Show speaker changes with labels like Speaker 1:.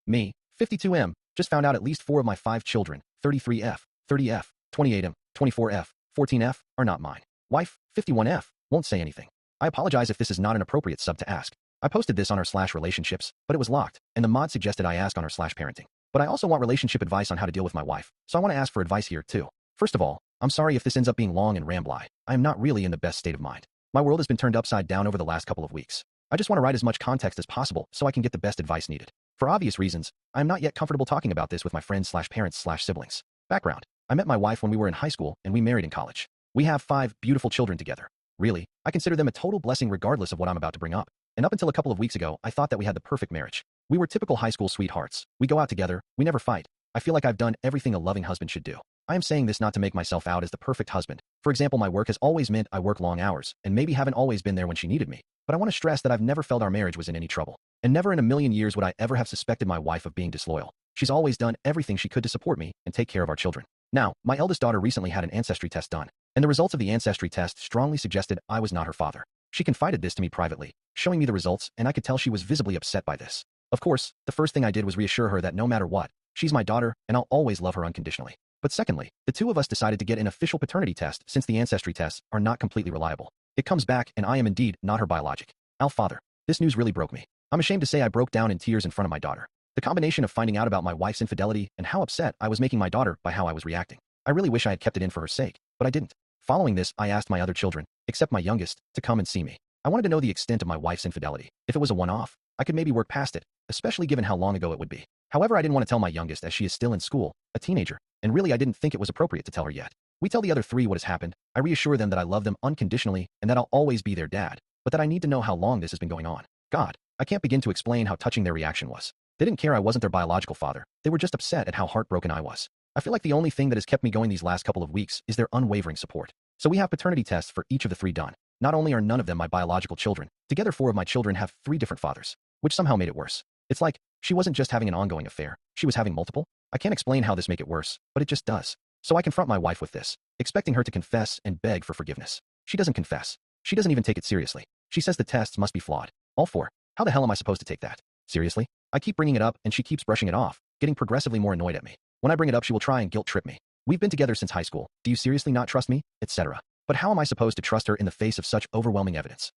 Speaker 1: Me, 52M, just found out at least 4 of my 5 children, 33F, 30F, 28M, 24F, 14F, are not mine. Wife, 51F, won't say anything. I apologize if this is not an appropriate sub to ask. I posted this on r/relationships, but it was locked, and the mod suggested I ask on r/parenting. But I also want relationship advice on how to deal with my wife, so I want to ask for advice here too. First of all, I'm sorry if this ends up being long and rambly. I am not really in the best state of mind. My world has been turned upside down over the last couple of weeks. I just want to write as much context as possible so I can get the best advice needed. For obvious reasons, I am not yet comfortable talking about this with my friends/parents/siblings. Background: I met my wife when we were in high school and we married in college. We have 5 beautiful children together. Really, I consider them a total blessing regardless of what I'm about to bring up. And up until a couple of weeks ago, I thought that we had the perfect marriage. We were typical high school sweethearts. We go out together, we never fight. I feel like I've done everything a loving husband should do. I am saying this not to make myself out as the perfect husband. For example, my work has always meant I work long hours, and maybe haven't always been there when she needed me. But I want to stress that I've never felt our marriage was in any trouble. And never in a million years would I ever have suspected my wife of being disloyal. She's always done everything she could to support me and take care of our children. Now, my eldest daughter recently had an ancestry test done, and the results of the ancestry test strongly suggested I was not her father. She confided this to me privately, showing me the results, and I could tell she was visibly upset by this. Of course, the first thing I did was reassure her that no matter what, she's my daughter, and I'll always love her unconditionally. But secondly, the two of us decided to get an official paternity test since the ancestry tests are not completely reliable. It comes back, and I am indeed not her biologic father. This news really broke me. I'm ashamed to say I broke down in tears in front of my daughter. The combination of finding out about my wife's infidelity and how upset I was making my daughter by how I was reacting. I really wish I had kept it in for her sake, but I didn't. Following this, I asked my other children, except my youngest, to come and see me. I wanted to know the extent of my wife's infidelity. If it was a one-off, I could maybe work past it, especially given how long ago it would be. However, I didn't want to tell my youngest as she is still in school, a teenager, and really I didn't think it was appropriate to tell her yet. We tell the other 3 what has happened. I reassure them that I love them unconditionally and that I'll always be their dad, but that I need to know how long this has been going on. God, I can't begin to explain how touching their reaction was. They didn't care I wasn't their biological father. They were just upset at how heartbroken I was. I feel like the only thing that has kept me going these last couple of weeks is their unwavering support. So we have paternity tests for each of the 3 done. Not only are none of them my biological children, together 4 of my children have 3 different fathers, which somehow made it worse. It's like, she wasn't just having an ongoing affair, she was having multiple. I can't explain how this make it worse, but it just does. So I confront my wife with this, expecting her to confess and beg for forgiveness. She doesn't confess. She doesn't even take it seriously. She says the tests must be flawed. All 4. How the hell am I supposed to take that? Seriously? I keep bringing it up and she keeps brushing it off, getting progressively more annoyed at me. When I bring it up, she will try and guilt trip me. We've been together since high school. Do you seriously not trust me? Etc. But how am I supposed to trust her in the face of such overwhelming evidence?